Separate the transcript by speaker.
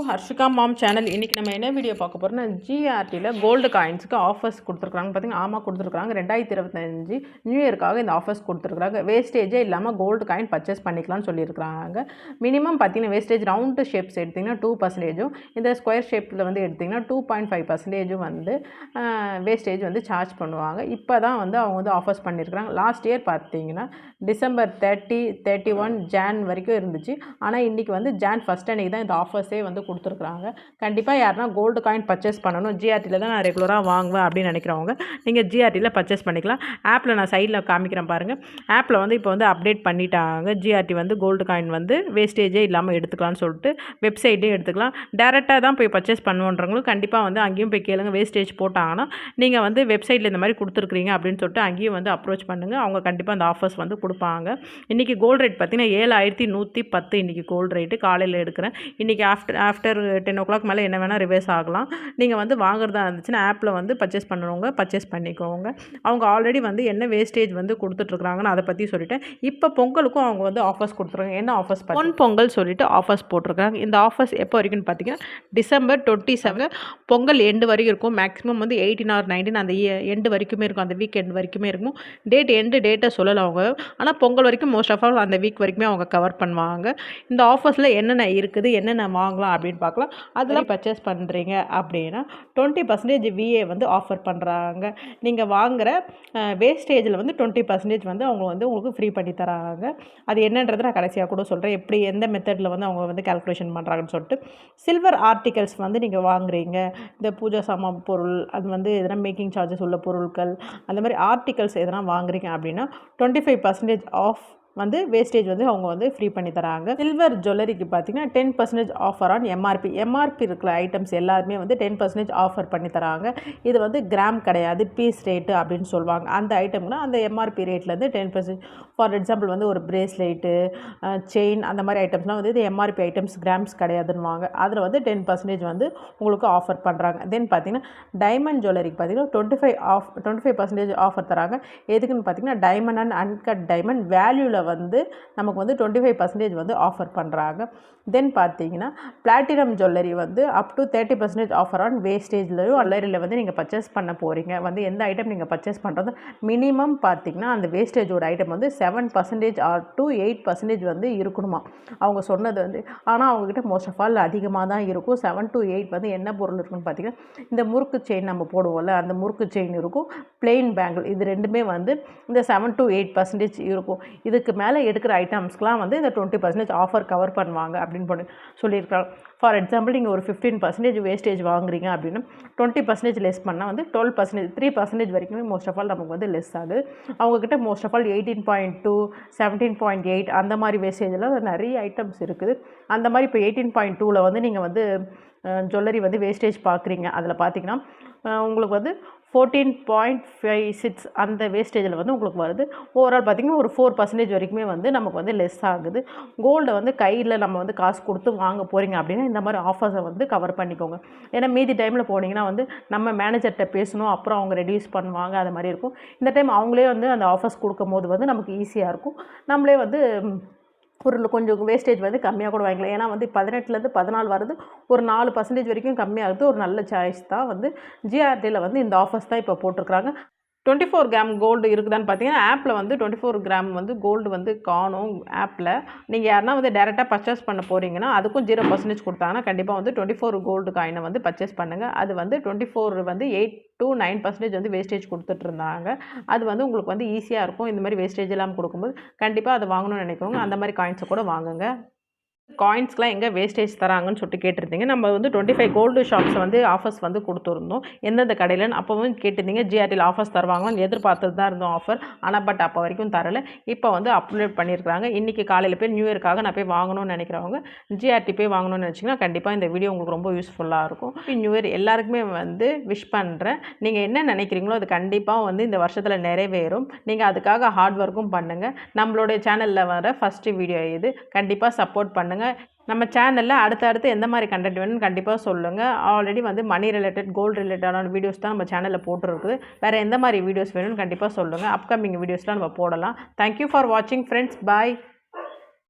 Speaker 1: ஹர்ஷிகா மாம் channel. இன்றைக்கி நம்ம என்ன வீடியோ பார்க்க போகிறோம்னா, ஜிஆர்டியில் கோல்டு காயின்ஸுக்கு ஆஃபர்ஸ் கொடுத்துருக்குறாங்க. பார்த்திங்கன்னா ஆமாம் கொடுத்துருக்குறாங்க. 2025 நியூ இயர்க்காக இந்த ஆஃபர்ஸ் கொடுத்துருக்குறாங்க. வேஸ்டேஜே இல்லாமல் கோல்டு காயின் பர்ச்சேஸ் பண்ணிக்கலாம்னு சொல்லியிருக்கிறாங்க. மினிமம் பார்த்திங்கன்னா வேஸ்டேஜ் ரவுண்டு ஷேப்ஸ் எடுத்திங்கன்னா 2%, இந்த ஸ்கொயர் ஷேப்பில் வந்து எடுத்திங்கன்னா 2.5% வந்து வேஸ்டேஜ் வந்து சார்ஜ் பண்ணுவாங்க. இப்போ தான் வந்து அவங்க வந்து ஆஃபர்ஸ் பண்ணியிருக்கிறாங்க. லாஸ்ட் இயர் பார்த்திங்கன்னா டிசம்பர் 30, 31 ஜான் வரைக்கும் இருந்துச்சு. ஆனால் இன்றைக்கி வந்து ஜான் 1 அன்றைக்கி தான் இந்த ஆஃபர்ஸே வந்து கொடுத்துருக்குறாங்க. கண்டிப்பாக யாருன்னா கோல்டு காயின் பர்ச்சேஸ் பண்ணணும், ஜிஆர்டியில் தான் நான் ரெகுலராக வாங்குவேன் அப்படின்னு நினைக்கிறவங்க நீங்கள் ஜிஆர்டியில் பர்ச்சேஸ் பண்ணிக்கலாம். ஆப்பில் நான் சைடில் காமிக்கிறேன் பாருங்கள். ஆப்பில் வந்து இப்போ வந்து அப்டேட் பண்ணிட்டாங்க. ஜிஆர்டி வந்து கோல்டு காயின் வந்து வேஸ்டேஜே இல்லாமல் எடுத்துக்கலாம்னு சொல்லிட்டு வெப்சைட்லேயும் எடுத்துக்கலாம். டேரெக்டாக தான் போய் பர்ச்சேஸ் பண்ணுவோன்றவங்களும் கண்டிப்பாக வந்து அங்கேயும் போய் கேளுங்க. வேஸ்டேஜ் போட்டாங்கன்னா நீங்கள் வந்து வெப்சைட்டில் இந்த மாதிரி கொடுத்துருக்குறீங்க அப்படின்னு சொல்லிட்டு அங்கேயும் வந்து அப்ரோச் பண்ணுங்கள். அவங்க கண்டிப்பாக அந்த ஆஃபர்ஸ் வந்து கொடுப்பாங்க. இன்றைக்கி கோல்டு ரேட் பார்த்திங்கன்னா 7110 இன்றைக்கி கோல்டு ரேட்டு. காலையில் எடுக்கிறேன். இன்றைக்கி ஆஃப்டர் 10 o'clock மேலே என்ன வேணால் ரிவர்ஸ் ஆகலாம். நீங்கள் வந்து வாங்குறதா இருந்துச்சுன்னா ஆப்பில் வந்து பர்ச்சேஸ் பண்ணுறவங்க பர்ச்சேஸ் பண்ணிக்கோங்க. அவங்க ஆல்ரெடி வந்து என்ன வேஸ்டேஜ் வந்து கொடுத்துட்ருக்குறாங்கன்னு அதை பற்றி சொல்லிட்டேன். இப்போ பொங்கலுக்கும் அவங்க வந்து ஆஃபர்ஸ் கொடுத்துருக்காங்க. என்ன ஆஃபர்ஸ் பொங்கல் சொல்லிட்டு ஆஃபர்ஸ் போட்டிருக்காங்க. இந்த ஆஃபர்ஸ் எப்போ வரைக்கும்னு பார்த்தீங்கன்னா டிசம்பர் 27 பொங்கல் எண்டு வரைக்கும் இருக்கும். மேக்ஸிமம் வந்து 18 or 19 அந்த எண்டு வரைக்குமே இருக்கும். அந்த வீக் எண்டு வரைக்குமே இருக்கும். டேட்டை சொல்லலை அவங்க. ஆனால் பொங்கல் வரைக்கும் மோஸ்ட் ஆஃப் ஆல் அந்த வீக் வரைக்குமே அவங்க கவர் பண்ணுவாங்க. இந்த ஆஃபர்ஸில் என்னென்ன இருக்குது, என்னென்ன வாங்கலாம் அப்படின்னு பார்க்கலாம். அதில் பர்ச்சேஸ் பண்ணுறீங்க அப்படின்னா 20% விஏ வந்து ஆஃபர் பண்ணுறாங்க. நீங்கள் வாங்குகிற வேஸ்டேஜில் வந்து 20% வந்து அவங்க வந்து உங்களுக்கு ஃப்ரீ பண்ணி தராங்க. அது என்னன்றது நான் கடைசியாக கூட சொல்கிறேன், எப்படி எந்த மெத்தடில் வந்து அவங்க வந்து கால்குலேஷன் பண்ணுறாங்கன்னு சொல்லிட்டு. சில்வர் ஆர்டிகல்ஸ் வந்து நீங்கள் வாங்குறீங்க, இந்த பூஜா சாமான் பொருள், அது வந்து எதனா மேக்கிங் சார்ஜஸ் உள்ள பொருட்கள், அந்த மாதிரி ஆர்டிகல்ஸ் எதனா வாங்குறீங்க அப்படின்னா 25% ஆஃப் வந்து வேஸ்டேஜ் வந்து அவங்க வந்து ஃப்ரீ பண்ணி தராங்க. சில்வர் ஜுவல்லரிக்கு பார்த்தீங்கன்னா 10% ஆஃபர் ஆன் எம்ஆர்பி இருக்கிற ஐட்டம்ஸ் எல்லாருமே வந்து 10% ஆஃபர் பண்ணி தராங்க. இது வந்து கிராம் கிடையாது, பீஸ் ரேட்டு அப்படின்னு சொல்லுவாங்க. அந்த ஐட்டம்னா அந்த எம்ஆர்பி ரேட்லேருந்து 10%. ஃபார் எக்ஸாம்பிள் வந்து ஒரு பிரேஸ்லெட்டு, செயின், அந்த மாதிரி ஐட்டம்ஸ்லாம் வந்து இது எம்ஆர்பி ஐட்டம்ஸ், கிராம்ஸ் கிடையாதுன்னுவாங்க. அதில் வந்து 10% வந்து உங்களுக்கு ஆஃபர் பண்ணுறாங்க. தென் பார்த்தீங்கன்னா டைமண்ட் ஜுவல்லரிக்கு பார்த்தீங்கன்னா 25% ஆஃபர் தராங்க. எதுக்குன்னு பார்த்தீங்கன்னா டைமண்ட் அண்ட் அன்கட் டைமண்ட் வேல்யூவில் வந்து நமக்கு வந்து 25% வந்து ஆஃபர் பண்ணுறாங்க. தென் பார்த்தீங்கன்னா பிளாட்டினம் ஜுவல்லரி வந்து அப் டு 30% ஆஃபர் ஆன் வேஸ்டேஜ்லையும் ஜுவல்லரியில் வந்து நீங்கள் பர்ச்சேஸ் பண்ண போகிறீங்க. வந்து எந்த ஐட்டம் நீங்கள் பர்ச்சேஸ் பண்ணுறது மினிமம் பார்த்தீங்கன்னா அந்த வேஸ்டேஜோட ஐட்டம் வந்து 7% ஆர் டு 8% வந்து இருக்கணுமா அவங்க சொன்னது வந்து. ஆனால் அவங்கக்கிட்ட மோஸ்ட் ஆஃப் ஆல் அதிகமாக தான் இருக்கும். 7 to 8 வந்து என்ன பொருள் இருக்குன்னு பார்த்தீங்கன்னா இந்த முறுக்கு செயின் நம்ம போடுவோம்ல, அந்த முறுக்கு செயின் இருக்கும், பிளெயின் பேங்கிள், இது ரெண்டுமே வந்து இந்த 7 to 8% இருக்கும். இதுக்கு மேலே எடுக்கிற ஐட்டம்ஸ்க்கெலாம் வந்து இந்த 20% ஆஃபர் கவர் பண்ணுவாங்க அப்படின்னு சொல்லியிருக்காங்க. ஃபார் எக்ஸாம்பிள் நீங்கள் ஒரு 15% வேஸ்டேஜ் வாங்குறீங்க அப்படின்னா 20% லெஸ் பண்ணால் வந்து 12%, 3% வரைக்குமே மோஸ்ட் ஆஃப் ஆல் நமக்கு வந்து லெஸ் ஆகுது. அவங்கக்கிட்ட மோஸ்ட் ஆஃப் ஆல் 18.2, 17.8 அந்த மாதிரி வேஸ்டேஜில் நிறைய ஐட்டம்ஸ் இருக்குது. அந்த மாதிரி இப்போ 18.2ல் வந்து நீங்கள் வந்து ஜுவல்லரி வந்து வேஸ்டேஜ் பார்க்குறீங்க. அதில் பார்த்தீங்கன்னா உங்களுக்கு வந்து 14.56 அந்த வேஸ்டேஜில் வந்து உங்களுக்கு வருது. ஓவரால் பார்த்திங்கன்னா ஒரு 4% வரைக்குமே வந்து நமக்கு வந்து லெஸ் ஆகுது. கோல்டை வந்து கையில் நம்ம வந்து காசு கொடுத்து வாங்க போகிறீங்க அப்படின்னா இந்த மாதிரி ஆஃபர்ஸை வந்து கவர் பண்ணிக்கோங்க. ஏன்னா மீதி டைமில் போனீங்கன்னா வந்து நம்ம மேனேஜர்கிட்ட பேசணும், அப்புறம் அவங்க ரெடியூஸ் பண்ணுவாங்க, அது மாதிரி இருக்கும். இந்த டைம் அவங்களே வந்து அந்த ஆஃபர்ஸ் கொடுக்கும் போது வந்து நமக்கு ஈஸியாக இருக்கும். நம்மளே வந்து ஒரு கொஞ்சம் வேஸ்டேஜ் வந்து கம்மியாக கூட வாங்கிக்கலாம். ஏன்னா வந்து 18லேருந்து 14 வருது, ஒரு 4% வரைக்கும் கம்மியாகுது. ஒரு நல்ல சாய்ஸ் தான். வந்து ஜிஆர்டியில் வந்து இந்த ஆஃபர்ஸ் தான் இப்போ போட்டிருக்கிறாங்க. 24 கிராம் கோல்டு இருக்குதான்னு பார்த்தீங்கன்னா ஆப்பில் வந்து 24 கிராம் வந்து கோல்டு வந்து காணும் ஆப்பில். நீங்கள் யாருன்னா வந்து டேரெக்டாக பர்ச்சேஸ் பண்ண போகிறீங்கன்னா அதுக்கும் 0% கொடுத்தாங்கன்னா கண்டிப்பாக வந்து 24 கோல்டு காயினை வந்து பர்ச்சேஸ் பண்ணுங்கள். அது வந்து 24 வந்து 8 to 9% வந்து வேஸ்டேஜ் கொடுத்துட்ருந்தாங்க. அது வந்து உங்களுக்கு வந்து ஈஸியாக இருக்கும். இந்த மாதிரி வேஸ்டேஜ் எல்லாம் கொடுக்கும்போது கண்டிப்பாக அதை வாங்கணும்னு நினைக்கிறவங்க அந்த மாதிரி காயின்ஸை கூட வாங்குங்க. காயின்ஸ்க்கெலாம் எங்கே வேஸ்டேஜ் தராங்கன்னு சொல்லிட்டு கேட்டிருந்தீங்க. நம்ம வந்து 25 கோல்டு ஷாப்ஸ் வந்து ஆஃபர்ஸ் வந்து கொடுத்துருந்தோம். எந்தெந்த கடையிலன்னு அப்போவும் கேட்டிருந்தீங்க. ஜிஆர்டியில் ஆஃபர்ஸ் தருவாங்களான்னு எதிர்பார்த்துட்டு தான் இருந்தோம் ஆஃபர். ஆனால் பட் அப்போ வரைக்கும் தரலை. இப்போ வந்து அப்லோட் பண்ணியிருக்காங்க. இன்றைக்கி காலையில் போய் நியூ இயர்க்காக நான் போய் வாங்கணும்னு நினைக்கிறவங்க ஜிஆர்டி போய் வாங்கணும்னு நினச்சிங்கன்னா கண்டிப்பாக இந்த வீடியோ உங்களுக்கு ரொம்ப யூஸ்ஃபுல்லாக இருக்கும். நியூ இயர் எல்லாருக்குமே வந்து விஷ் பண்ணுறேன். நீங்கள் என்ன நினைக்கிறீங்களோ அது கண்டிப்பாக வந்து இந்த வருஷத்தில் நிறைவேறும். நீங்கள் அதுக்காக ஹார்ட் ஒர்க்கும் பண்ணுங்கள். நம்மளுடைய சேனலில் வர ஃபஸ்ட்டு வீடியோ இது. கண்டிப்பாக சப்போர்ட் பண்ணுங்கள். நம்ம சேனலில் அடுத்தடுத்து எந்த மாதிரி கண்டென்ட் வேணும்னு கண்டிப்பாக சொல்லுங்கள். ஆல்ரெடி வந்து மணி ரிலேட்டட், கோல்டு ரிலேட்டடான வீடியோஸ் தான் நம்ம சேனலில் போட்டுருக்குது. வேறு எந்த மாதிரி வீடியோஸ் வேணும்னு கண்டிப்பாக சொல்லுங்கள். அப்கமிங் வீடியோஸ்லாம் நம்ம போடலாம். தேங்க்யூ ஃபார் வாட்சிங் ஃப்ரெண்ட்ஸ். பாய்.